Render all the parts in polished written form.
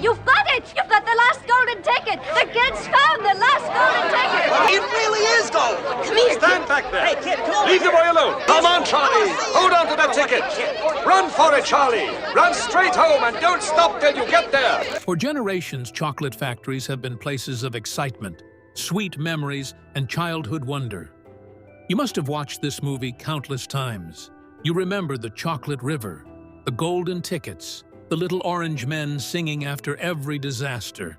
You've got it! You've got the last golden ticket! The kids found the last golden ticket! It really is gold! Come here, Stand back there! Hey, kid, come on! Leave the boy alone! Come on, Charlie! Hold on to that ticket! Run for it, Charlie! Run straight home and don't stop till you get there! For generations, chocolate factories have been places of excitement, sweet memories, and childhood wonder. You must have watched this movie countless times. You remember the chocolate river, the golden tickets, the little orange men singing after every disaster.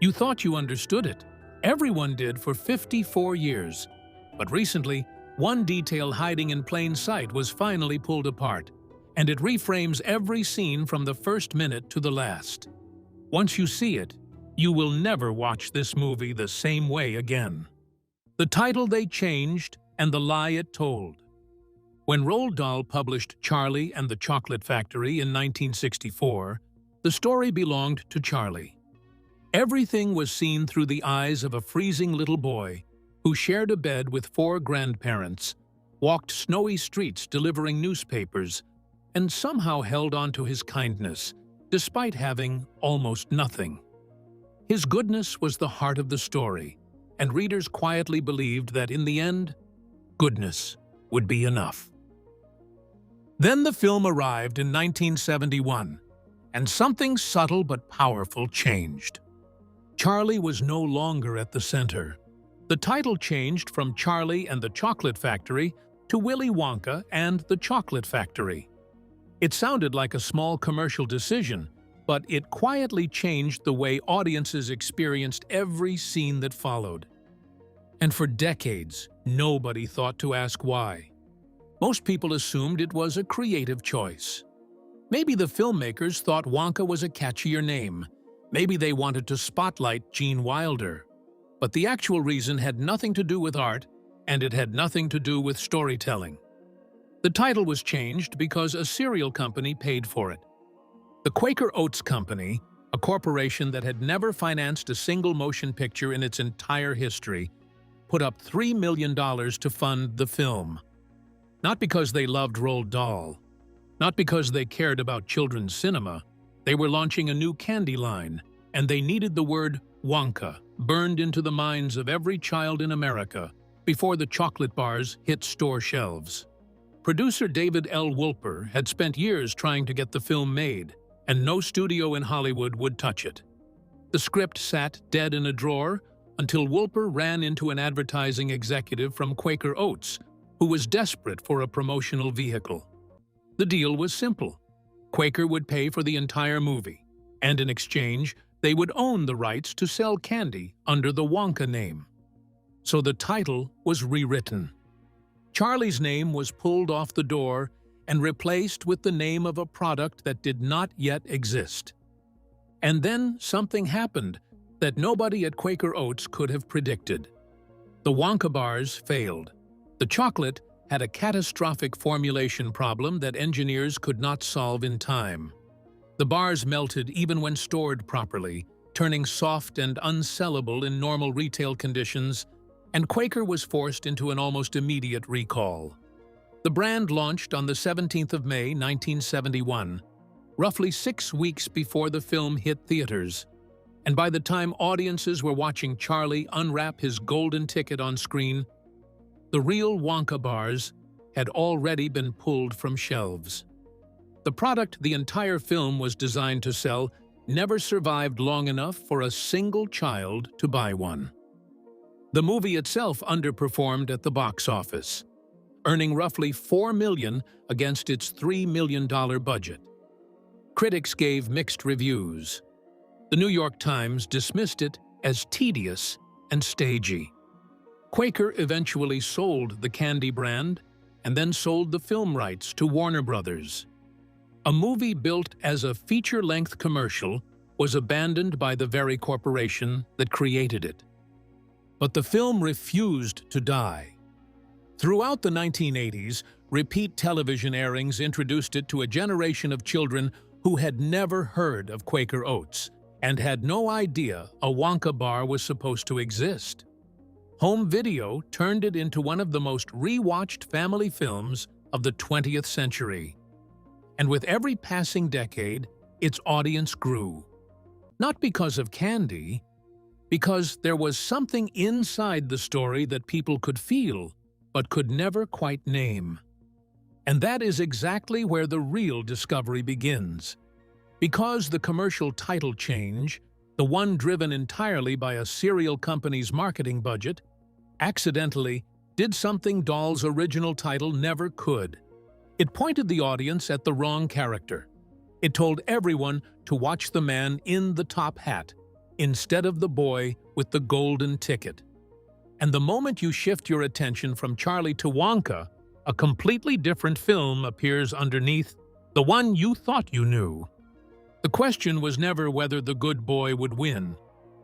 You thought you understood it. Everyone did for 54 years. But recently, one detail hiding in plain sight was finally pulled apart, and it reframes every scene from the first minute to the last. Once you see it, you will never watch this movie the same way again. The title they changed and the lie it told. When Roald Dahl published Charlie and the Chocolate Factory in 1964, the story belonged to Charlie. Everything was seen through the eyes of a freezing little boy who shared a bed with 4 grandparents, walked snowy streets delivering newspapers, and somehow held on to his kindness, despite having almost nothing. His goodness was the heart of the story, and readers quietly believed that in the end, goodness would be enough. Then the film arrived in 1971, and something subtle but powerful changed. Charlie was no longer at the center. The title changed from Charlie and the Chocolate Factory to Willy Wonka and the Chocolate Factory. It sounded like a small commercial decision, but it quietly changed the way audiences experienced every scene that followed. And for decades, nobody thought to ask why. Most people assumed it was a creative choice. Maybe the filmmakers thought Wonka was a catchier name. Maybe they wanted to spotlight Gene Wilder. But the actual reason had nothing to do with art, and it had nothing to do with storytelling. The title was changed because a cereal company paid for it. The Quaker Oats Company, a corporation that had never financed a single motion picture in its entire history, put up $3 million to fund the film. Not because they loved Roald Dahl, not because they cared about children's cinema. They were launching a new candy line, and they needed the word Wonka burned into the minds of every child in America before the chocolate bars hit store shelves. Producer David L. Wolper had spent years trying to get the film made, and no studio in Hollywood would touch it. The script sat dead in a drawer until Wolper ran into an advertising executive from Quaker Oats who was desperate for a promotional vehicle. The deal was simple. Quaker would pay for the entire movie, and in exchange, they would own the rights to sell candy under the Wonka name. So the title was rewritten. Charlie's name was pulled off the door and replaced with the name of a product that did not yet exist. And then something happened that nobody at Quaker Oats could have predicted. The Wonka bars failed. The chocolate had a catastrophic formulation problem that engineers could not solve in time. The bars melted even when stored properly, turning soft and unsellable in normal retail conditions, and Quaker was forced into an almost immediate recall. The brand launched on the 17th of May, 1971, roughly 6 weeks before the film hit theaters. And by the time audiences were watching Charlie unwrap his golden ticket on screen, the real Wonka bars had already been pulled from shelves. The product the entire film was designed to sell never survived long enough for a single child to buy one. The movie itself underperformed at the box office, earning roughly $4 million against its $3 million budget. Critics gave mixed reviews. The New York Times dismissed it as tedious and stagey. Quaker eventually sold the candy brand and then sold the film rights to Warner Brothers. A movie built as a feature-length commercial was abandoned by the very corporation that created it. But the film refused to die. Throughout the 1980s, repeat television airings introduced it to a generation of children who had never heard of Quaker Oats and had no idea a Wonka bar was supposed to exist. Home video turned it into one of the most rewatched family films of the 20th century. And with every passing decade, its audience grew. Not because of candy, because there was something inside the story that people could feel, but could never quite name. And that is exactly where the real discovery begins. Because the commercial title change, the one driven entirely by a cereal company's marketing budget, accidentally did something Doll's original title never could. It pointed the audience at the wrong character. It told everyone to watch the man in the top hat, instead of the boy with the golden ticket. And the moment you shift your attention from Charlie to Wonka, a completely different film appears underneath, the one you thought you knew. The question was never whether the good boy would win.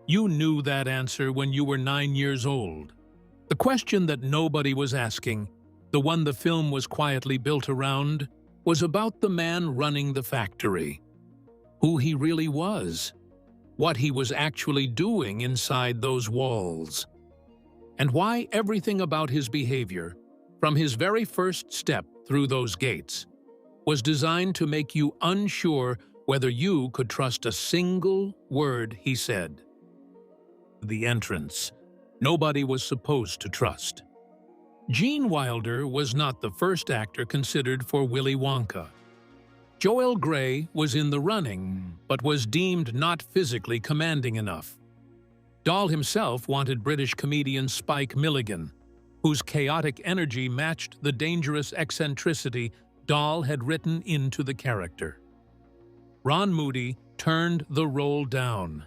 You knew that answer when you were 9 years old. The question that nobody was asking, the one the film was quietly built around, was about the man running the factory. Who he really was. What he was actually doing inside those walls. And why everything about his behavior, from his very first step through those gates, was designed to make you unsure whether you could trust a single word he said. The entrance. Nobody was supposed to trust. Gene Wilder was not the first actor considered for Willy Wonka. Joel Grey was in the running, but was deemed not physically commanding enough. Doll himself wanted British comedian Spike Milligan, whose chaotic energy matched the dangerous eccentricity Doll had written into the character. Ron Moody turned the role down.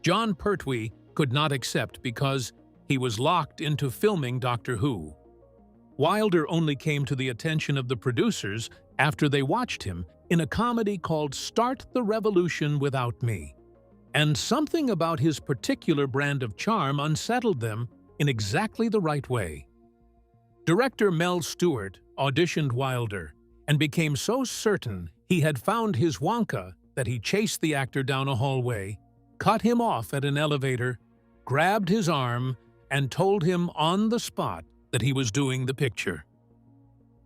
John Pertwee could not accept because he was locked into filming Doctor Who. Wilder only came to the attention of the producers after they watched him in a comedy called Start the Revolution Without Me. And something about his particular brand of charm unsettled them in exactly the right way. Director Mel Stewart auditioned Wilder and became so certain he had found his Wonka that he chased the actor down a hallway, cut him off at an elevator, grabbed his arm, and told him on the spot that he was doing the picture.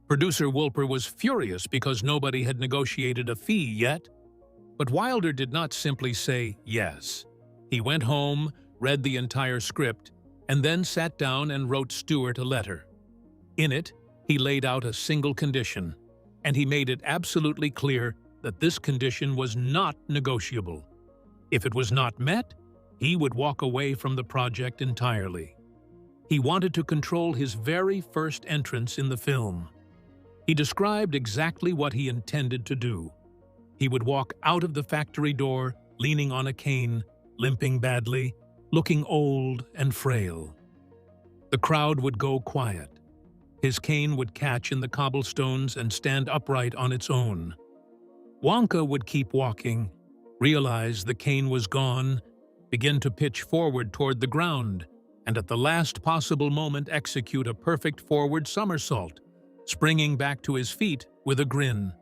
Producer Wolper was furious because nobody had negotiated a fee yet, but Wilder did not simply say yes. He went home, read the entire script, and then sat down and wrote Stewart a letter. In it, he laid out a single condition, and he made it absolutely clear that this condition was not negotiable. If it was not met, he would walk away from the project entirely. He wanted to control his very first entrance in the film. He described exactly what he intended to do. He would walk out of the factory door, leaning on a cane, limping badly, looking old and frail. The crowd would go quiet. His cane would catch in the cobblestones and stand upright on its own. Wonka would keep walking, realize the cane was gone, begin to pitch forward toward the ground, and at the last possible moment execute a perfect forward somersault, springing back to his feet with a grin.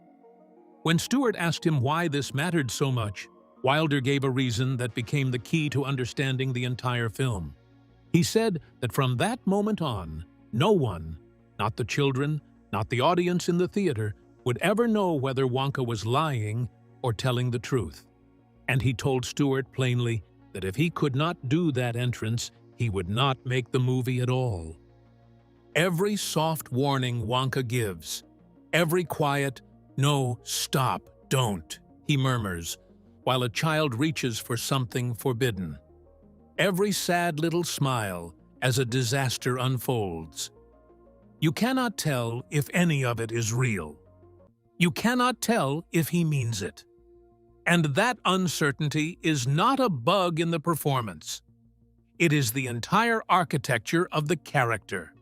When Stewart asked him why this mattered so much, Wilder gave a reason that became the key to understanding the entire film. He said that from that moment on, no one, not the children, not the audience in the theater, would ever know whether Wonka was lying or telling the truth. And he told Stewart plainly that if he could not do that entrance, he would not make the movie at all. Every soft warning Wonka gives, every quiet, "No, stop, don't," he murmurs, while a child reaches for something forbidden. Every sad little smile as a disaster unfolds. You cannot tell if any of it is real. You cannot tell if he means it. And that uncertainty is not a bug in the performance. It is the entire architecture of the character,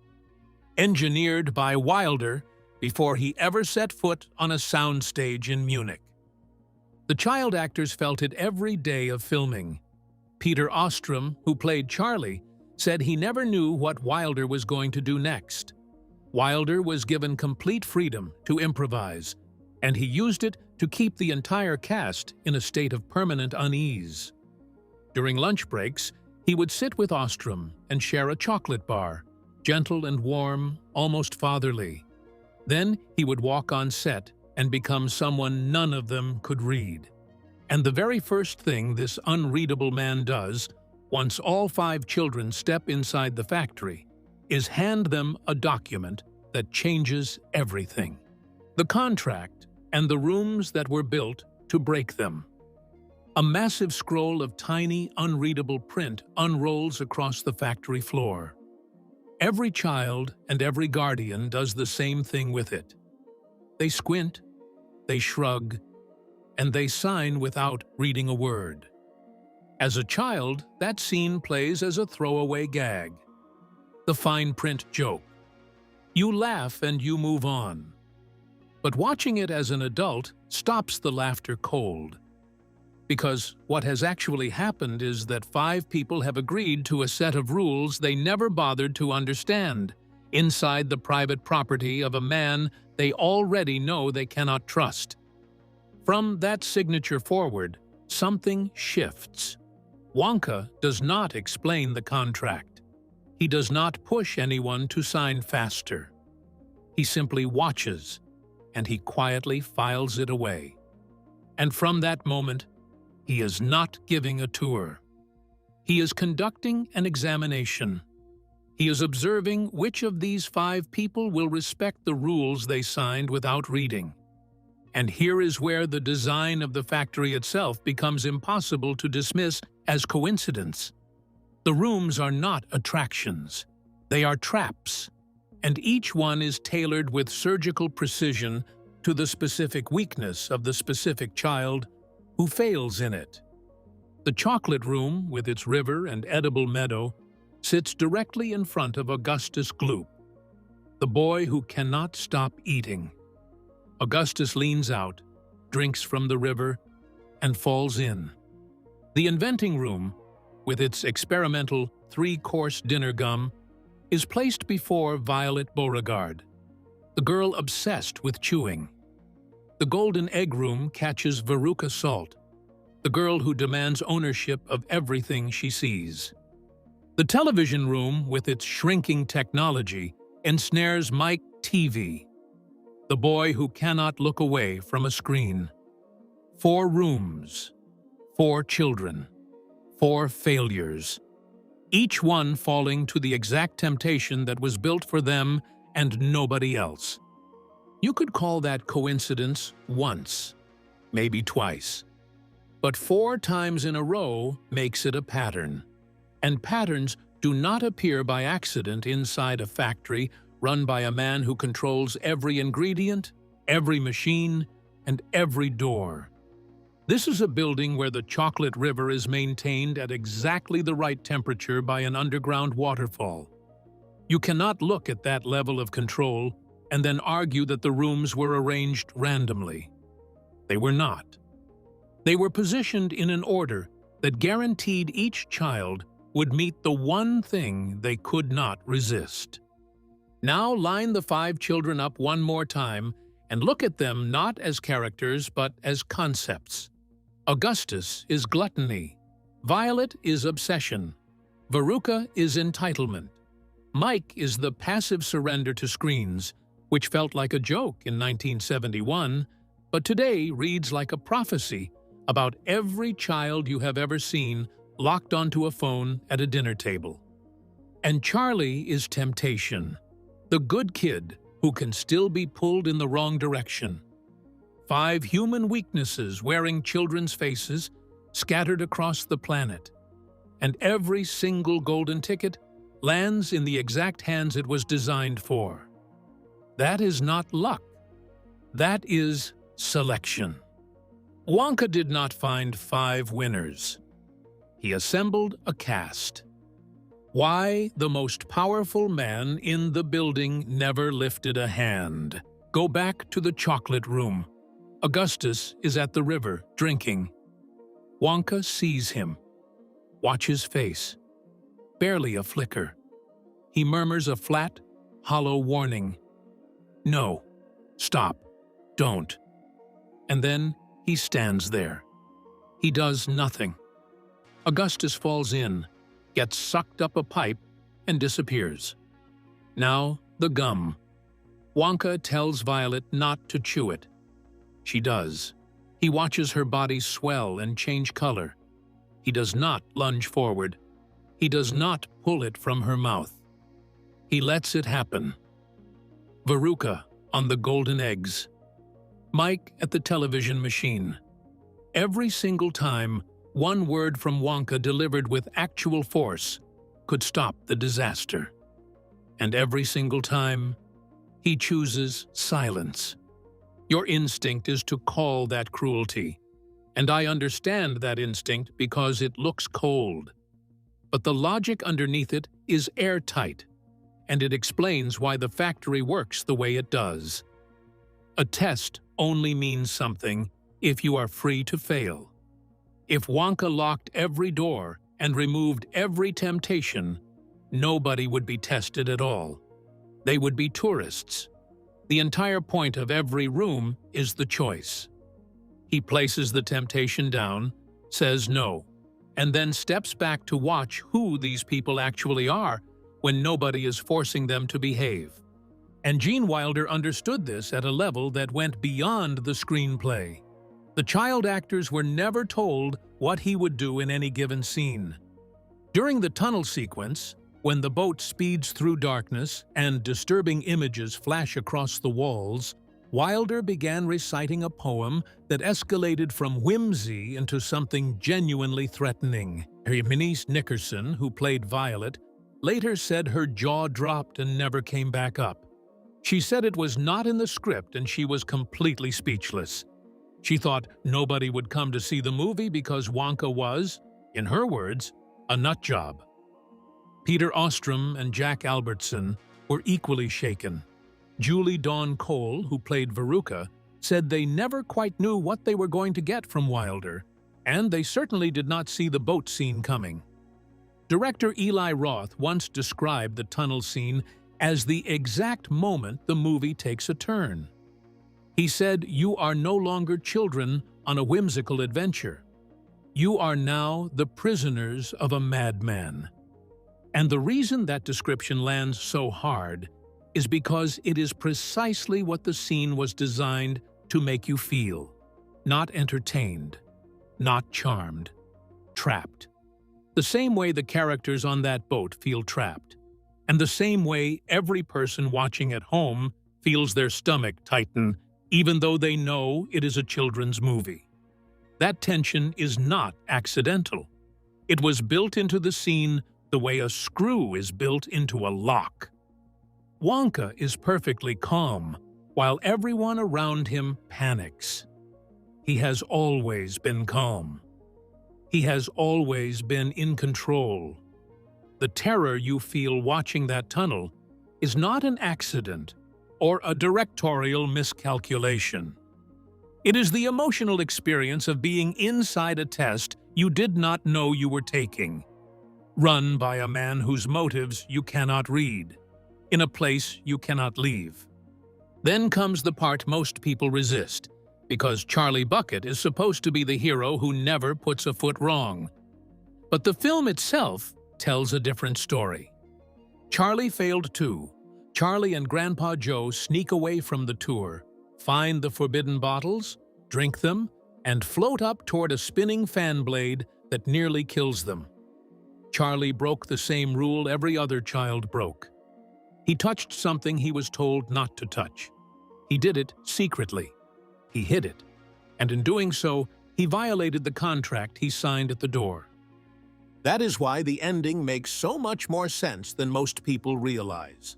engineered by Wilder before he ever set foot on a soundstage in Munich. The child actors felt it every day of filming. Peter Ostrom, who played Charlie, said he never knew what Wilder was going to do next. Wilder was given complete freedom to improvise, and he used it to keep the entire cast in a state of permanent unease. During lunch breaks, he would sit with Ostrom and share a chocolate bar, gentle and warm, almost fatherly. Then he would walk on set and become someone none of them could read. And the very first thing this unreadable man does, once all 5 children step inside the factory, is hand them a document that changes everything. The contract and the rooms that were built to break them. A massive scroll of tiny, unreadable print unrolls across the factory floor. Every child and every guardian does the same thing with it. They squint, they shrug, and they sign without reading a word. As a child, that scene plays as a throwaway gag. The fine print joke. You laugh and you move on. But watching it as an adult stops the laughter cold. Because what has actually happened is that 5 people have agreed to a set of rules they never bothered to understand, inside the private property of a man they already know they cannot trust. From that signature forward, something shifts. Wonka does not explain the contract. He does not push anyone to sign faster. He simply watches, and he quietly files it away. And from that moment, he is not giving a tour. He is conducting an examination. He is observing which of these 5 people will respect the rules they signed without reading. And here is where the design of the factory itself becomes impossible to dismiss as coincidence. The rooms are not attractions. They are traps, and each one is tailored with surgical precision to the specific weakness of the specific child who fails in it. The chocolate room, with its river and edible meadow, sits directly in front of Augustus Gloop, the boy who cannot stop eating. Augustus leans out, drinks from the river, and falls in. The inventing room, with its experimental 3-course dinner gum, is placed before Violet Beauregard, the girl obsessed with chewing. The golden egg room catches Veruca Salt, the girl who demands ownership of everything she sees. The television room, with its shrinking technology, ensnares Mike TV, the boy who cannot look away from a screen. 4 rooms, 4 children, 4 failures, each one falling to the exact temptation that was built for them and nobody else. You could call that coincidence once, maybe twice. But 4 times in a row makes it a pattern. And patterns do not appear by accident inside a factory run by a man who controls every ingredient, every machine, and every door. This is a building where the chocolate river is maintained at exactly the right temperature by an underground waterfall. You cannot look at that level of control and then argue that the rooms were arranged randomly. They were not. They were positioned in an order that guaranteed each child would meet the one thing they could not resist. Now line the 5 children up one more time and look at them not as characters but as concepts. Augustus is gluttony. Violet is obsession. Veruca is entitlement. Mike is the passive surrender to screens, which felt like a joke in 1971, but today reads like a prophecy about every child you have ever seen locked onto a phone at a dinner table. And Charlie is temptation, the good kid who can still be pulled in the wrong direction. 5 human weaknesses wearing children's faces scattered across the planet, and every single golden ticket lands in the exact hands it was designed for. That is not luck. That is selection. Wonka did not find 5 winners. He assembled a cast. Why the most powerful man in the building never lifted a hand. Go back to the chocolate room. Augustus is at the river, drinking. Wonka sees him. Watch his face. Barely a flicker. He murmurs a flat, hollow warning. No. Stop. Don't. And then he stands there. He does nothing. Augustus falls in, gets sucked up a pipe, and disappears. Now, the gum. Wonka tells Violet not to chew it. She does. He watches her body swell and change color. He does not lunge forward. He does not pull it from her mouth. He lets it happen. Veruca on the golden eggs. Mike at the television machine. Every single time, one word from Wonka delivered with actual force could stop the disaster. And every single time, he chooses silence. Your instinct is to call that cruelty, and I understand that instinct because it looks cold. But the logic underneath it is airtight, and it explains why the factory works the way it does. A test only means something if you are free to fail. If Wonka locked every door and removed every temptation, nobody would be tested at all. They would be tourists. The entire point of every room is the choice. He places the temptation down, says no, and then steps back to watch who these people actually are when nobody is forcing them to behave. And Gene Wilder understood this at a level that went beyond the screenplay. The child actors were never told what he would do in any given scene. During the tunnel sequence, when the boat speeds through darkness and disturbing images flash across the walls, Wilder began reciting a poem that escalated from whimsy into something genuinely threatening. Berenice Nickerson, who played Violet, later said her jaw dropped and never came back up. She said it was not in the script and she was completely speechless. She thought nobody would come to see the movie because Wonka was, in her words, a nut job. Peter Ostrom and Jack Albertson were equally shaken. Julie Dawn Cole, who played Veruca, said they never quite knew what they were going to get from Wilder, and they certainly did not see the boat scene coming. Director Eli Roth once described the tunnel scene as the exact moment the movie takes a turn. He said, "You are no longer children on a whimsical adventure. You are now the prisoners of a madman." And the reason that description lands so hard is because it is precisely what the scene was designed to make you feel. Not entertained, not charmed, trapped. The same way the characters on that boat feel trapped, and the same way every person watching at home feels their stomach tighten even though they know it is a children's movie. That tension is not accidental. It was built into the scene the way a screw is built into a lock. Wonka is perfectly calm, while everyone around him panics. He has always been calm. He has always been in control. The terror you feel watching that tunnel is not an accident or a directorial miscalculation. It is the emotional experience of being inside a test you did not know you were taking, run by a man whose motives you cannot read, in a place you cannot leave. Then comes the part most people resist, because Charlie Bucket is supposed to be the hero who never puts a foot wrong. But the film itself tells a different story. Charlie failed too. Charlie and Grandpa Joe sneak away from the tour, find the forbidden bottles, drink them, and float up toward a spinning fan blade that nearly kills them. Charlie broke the same rule every other child broke. He touched something he was told not to touch. He did it secretly. He hid it. And in doing so, he violated the contract he signed at the door. That is why the ending makes so much more sense than most people realize.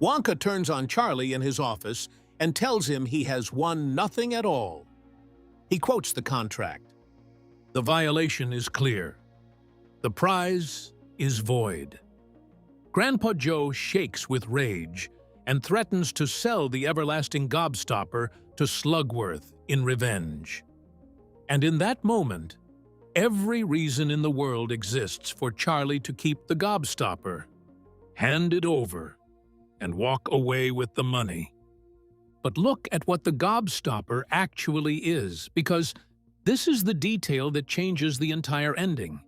Wonka turns on Charlie in his office and tells him he has won nothing at all. He quotes the contract. The violation is clear. The prize is void. Grandpa Joe shakes with rage and threatens to sell the everlasting gobstopper to Slugworth in revenge. And in that moment, every reason in the world exists for Charlie to keep the gobstopper, hand it over, and walk away with the money. But look at what the gobstopper actually is, because this is the detail that changes the entire ending.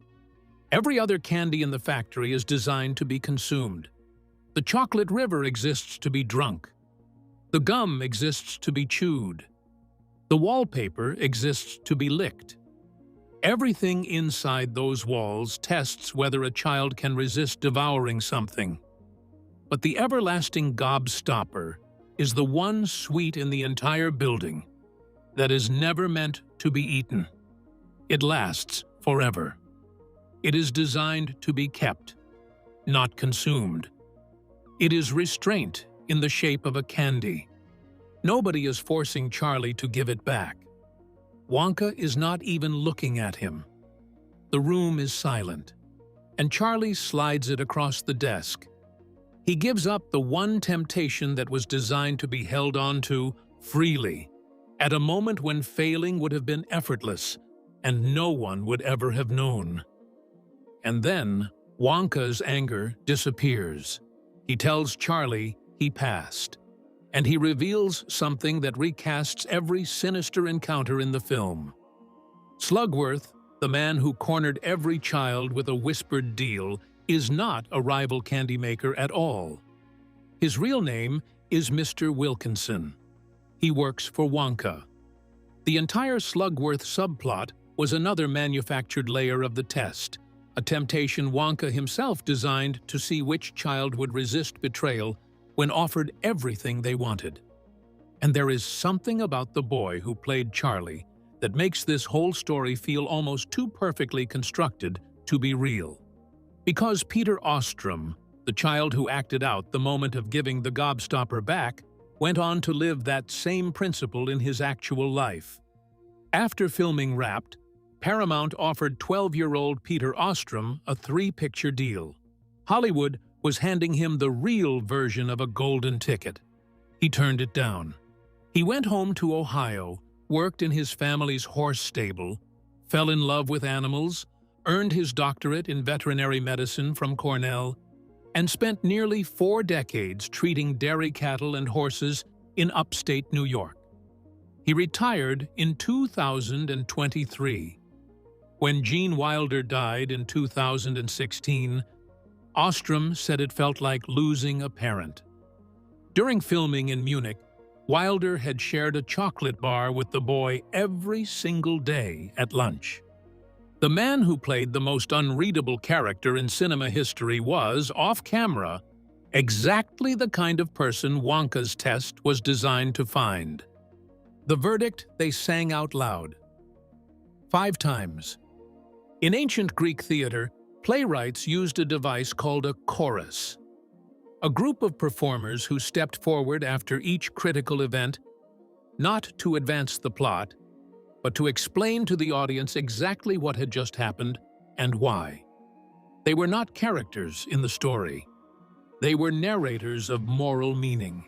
Every other candy in the factory is designed to be consumed. The chocolate river exists to be drunk. The gum exists to be chewed. The wallpaper exists to be licked. Everything inside those walls tests whether a child can resist devouring something. But the everlasting gobstopper is the one sweet in the entire building that is never meant to be eaten. It lasts forever. It is designed to be kept, not consumed. It is restraint in the shape of a candy. Nobody is forcing Charlie to give it back. Wonka is not even looking at him. The room is silent, and Charlie slides it across the desk. He gives up the one temptation that was designed to be held on to freely, at a moment when failing would have been effortless, and no one would ever have known. And then Wonka's anger disappears. He tells Charlie he passed, and he reveals something that recasts every sinister encounter in the film. Slugworth, the man who cornered every child with a whispered deal, is not a rival candy maker at all. His real name is Mr. Wilkinson. He works for Wonka. The entire Slugworth subplot was another manufactured layer of the test, a temptation Wonka himself designed to see which child would resist betrayal when offered everything they wanted. And there is something about the boy who played Charlie that makes this whole story feel almost too perfectly constructed to be real. Because Peter Ostrom, the child who acted out the moment of giving the gobstopper back, went on to live that same principle in his actual life. After filming Wrapped, Paramount offered 12-year-old Peter Ostrom a 3-picture deal. Hollywood was handing him the real version of a golden ticket. He turned it down. He went home to Ohio, worked in his family's horse stable, fell in love with animals, earned his doctorate in veterinary medicine from Cornell, and spent nearly 4 decades treating dairy cattle and horses in upstate New York. He retired in 2023. When Gene Wilder died in 2016, Ostrom said it felt like losing a parent. During filming in Munich, Wilder had shared a chocolate bar with the boy every single day at lunch. The man who played the most unreadable character in cinema history was, off-camera, exactly the kind of person Wonka's test was designed to find. The verdict they sang out loud. 5 times. In ancient Greek theater, playwrights used a device called a chorus. A group of performers who stepped forward after each critical event, not to advance the plot, but to explain to the audience exactly what had just happened and why. They were not characters in the story. They were narrators of moral meaning.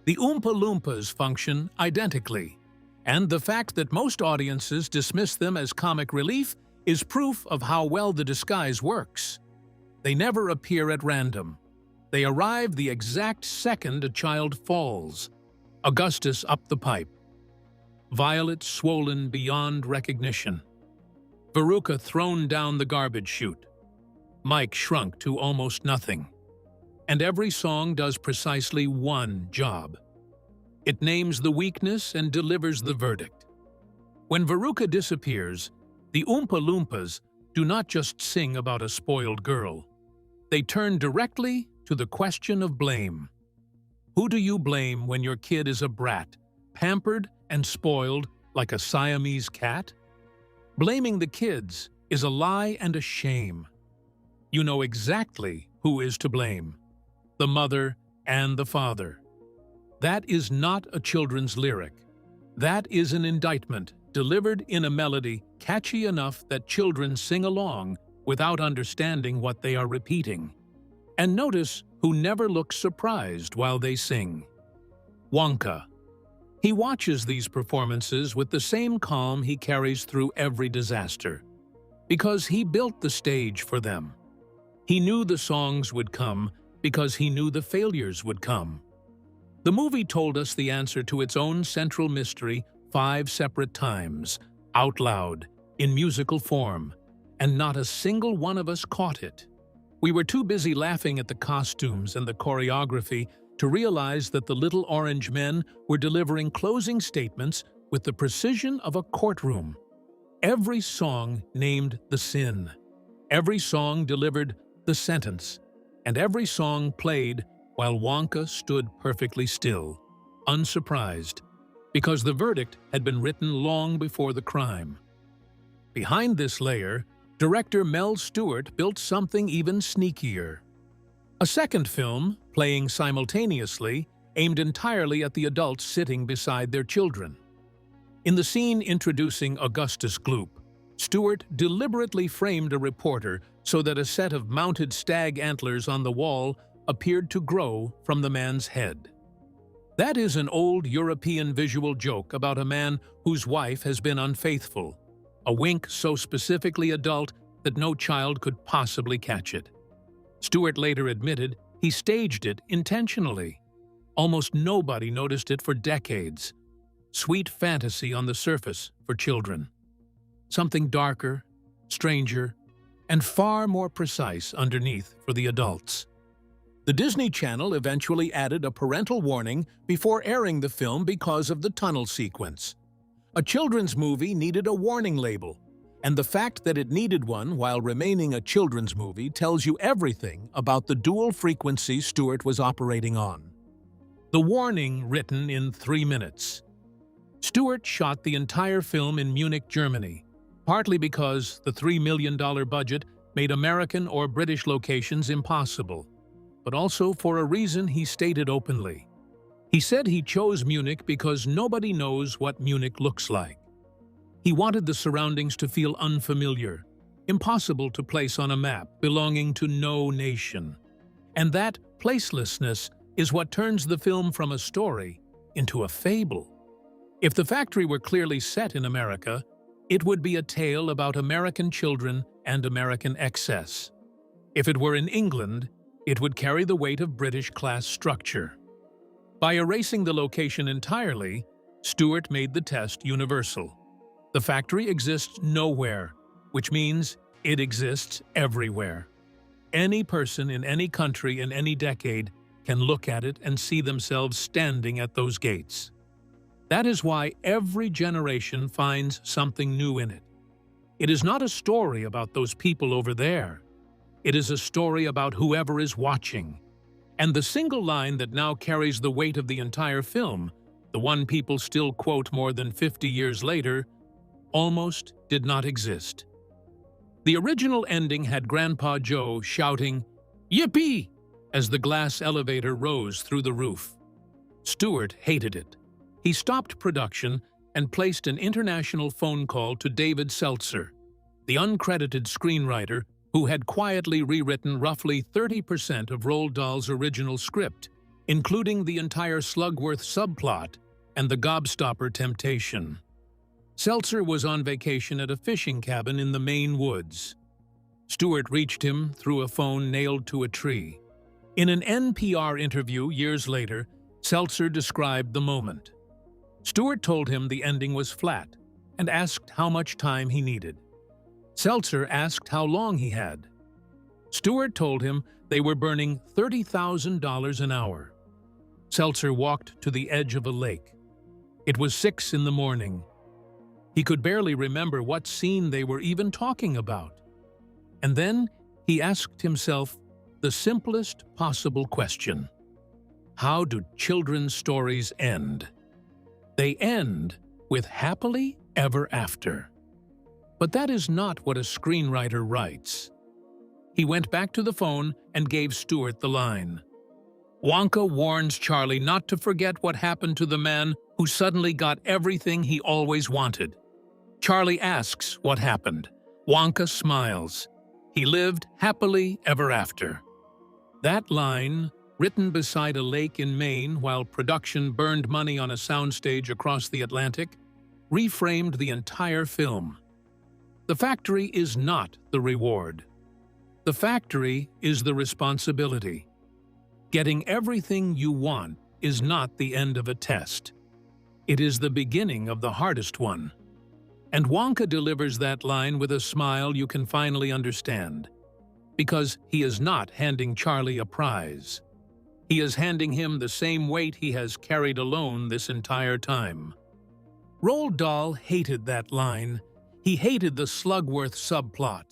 The Oompa Loompas function identically, and the fact that most audiences dismiss them as comic relief is proof of how well the disguise works. They never appear at random. They arrive the exact second a child falls. Augustus up the pipe. Violet swollen beyond recognition. Veruca thrown down the garbage chute. Mike shrunk to almost nothing. And every song does precisely one job. It names the weakness and delivers the verdict. When Veruca disappears, the Oompa Loompas do not just sing about a spoiled girl. They turn directly to the question of blame. Who do you blame when your kid is a brat, pampered and spoiled like a Siamese cat? Blaming the kids is a lie and a shame. You know exactly who is to blame: the mother and the father. That is not a children's lyric. That is an indictment delivered in a melody catchy enough that children sing along without understanding what they are repeating. And notice who never looks surprised while they sing. Wonka. He watches these performances with the same calm he carries through every disaster, because he built the stage for them. He knew the songs would come because he knew the failures would come. The movie told us the answer to its own central mystery 5 separate times, out loud, in musical form, and not a single one of us caught it. We were too busy laughing at the costumes and the choreography to realize that the little orange men were delivering closing statements with the precision of a courtroom. Every song named the sin. Every song delivered the sentence. And every song played while Wonka stood perfectly still, unsurprised, because the verdict had been written long before the crime. Behind this layer, director Mel Stewart built something even sneakier. A second film, playing simultaneously, aimed entirely at the adults sitting beside their children. In the scene introducing Augustus Gloop, Stewart deliberately framed a reporter so that a set of mounted stag antlers on the wall appeared to grow from the man's head. That is an old European visual joke about a man whose wife has been unfaithful, a wink so specifically adult that no child could possibly catch it. Stewart later admitted he staged it intentionally. Almost nobody noticed it for decades. Sweet fantasy on the surface for children. Something darker, stranger, and far more precise underneath for the adults. The Disney Channel eventually added a parental warning before airing the film because of the tunnel sequence. A children's movie needed a warning label, and the fact that it needed one while remaining a children's movie tells you everything about the dual frequency Stewart was operating on. The warning written in 3 minutes. Stewart shot the entire film in Munich, Germany, partly because the $3 million budget made American or British locations impossible, but also for a reason he stated openly. He said he chose Munich because nobody knows what Munich looks like. He wanted the surroundings to feel unfamiliar, impossible to place on a map, belonging to no nation. And that placelessness is what turns the film from a story into a fable. If the factory were clearly set in America, it would be a tale about American children and American excess. If it were in England, it would carry the weight of British class structure. By erasing the location entirely, Stewart made the test universal. The factory exists nowhere, which means it exists everywhere. Any person in any country in any decade can look at it and see themselves standing at those gates. That is why every generation finds something new in it. It is not a story about those people over there. It is a story about whoever is watching. And the single line that now carries the weight of the entire film, the one people still quote more than 50 years later, almost did not exist. The original ending had Grandpa Joe shouting, "Yippee!" as the glass elevator rose through the roof. Stewart hated it. He stopped production and placed an international phone call to David Seltzer, the uncredited screenwriter who had quietly rewritten roughly 30% of Roald Dahl's original script, including the entire Slugworth subplot and the gobstopper temptation. Seltzer was on vacation at a fishing cabin in the Maine woods. Stewart reached him through a phone nailed to a tree. In an NPR interview years later, Seltzer described the moment. Stewart told him the ending was flat and asked how much time he needed. Seltzer asked how long he had. Stewart told him they were burning $30,000 an hour. Seltzer walked to the edge of a lake. It was 6 in the morning. He could barely remember what scene they were even talking about. And then he asked himself the simplest possible question. How do children's stories end? They end with happily ever after. But that is not what a screenwriter writes. He went back to the phone and gave Stewart the line. Wonka warns Charlie not to forget what happened to the man who suddenly got everything he always wanted. Charlie asks what happened. Wonka smiles. He lived happily ever after. That line, written beside a lake in Maine while production burned money on a soundstage across the Atlantic, reframed the entire film. The factory is not the reward. The factory is the responsibility. Getting everything you want is not the end of a test. It is the beginning of the hardest one. And Wonka delivers that line with a smile you can finally understand. Because he is not handing Charlie a prize. He is handing him the same weight he has carried alone this entire time. Roald Dahl hated that line. He hated the Slugworth subplot.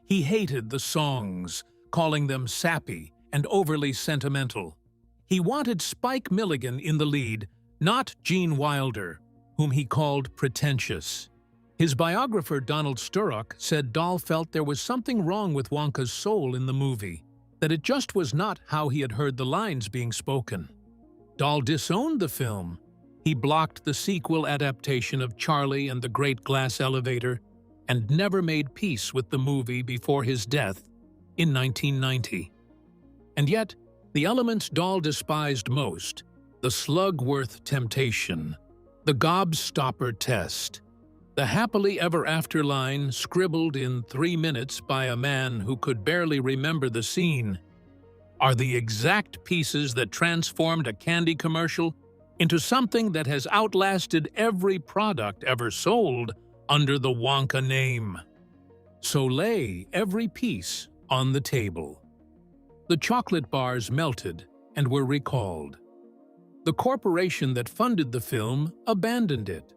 He hated the songs, calling them sappy and overly sentimental. He wanted Spike Milligan in the lead, not Gene Wilder, whom he called pretentious. His biographer Donald Sturrock said Dahl felt there was something wrong with Wonka's soul in the movie, that it just was not how he had heard the lines being spoken. Dahl disowned the film. He blocked the sequel adaptation of Charlie and the Great Glass Elevator and never made peace with the movie before his death in 1990. And yet, the elements Dahl despised most, the Slugworth temptation, the gobstopper test, the happily ever after line scribbled in 3 minutes by a man who could barely remember the scene, are the exact pieces that transformed a candy commercial into something that has outlasted every product ever sold under the Wonka name. So lay every piece on the table. The chocolate bars melted and were recalled. The corporation that funded the film abandoned it.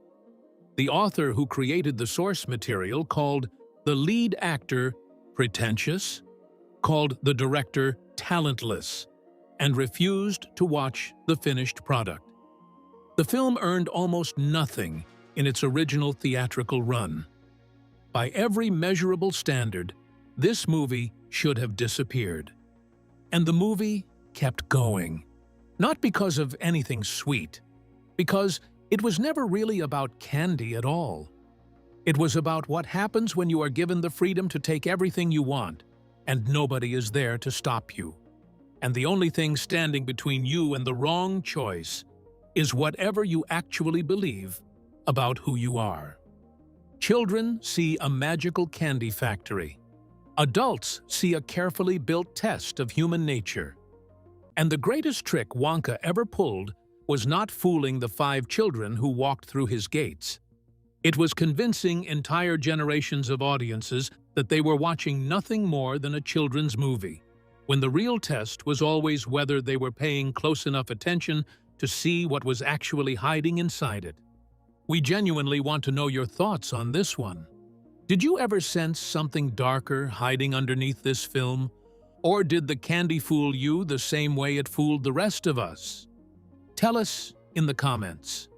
The author who created the source material called the lead actor pretentious, called the director talentless, and refused to watch the finished product. The film earned almost nothing in its original theatrical run. By every measurable standard, this movie should have disappeared. And the movie kept going. Not because of anything sweet, because it was never really about candy at all. It was about what happens when you are given the freedom to take everything you want, and nobody is there to stop you. And the only thing standing between you and the wrong choice is whatever you actually believe about who you are. Children see a magical candy factory. Adults see a carefully built test of human nature. And the greatest trick Wonka ever pulled was not fooling the 5 children who walked through his gates. It was convincing entire generations of audiences that they were watching nothing more than a children's movie, when the real test was always whether they were paying close enough attention to see what was actually hiding inside it. We genuinely want to know your thoughts on this one. Did you ever sense something darker hiding underneath this film? Or did the candy fool you the same way it fooled the rest of us? Tell us in the comments.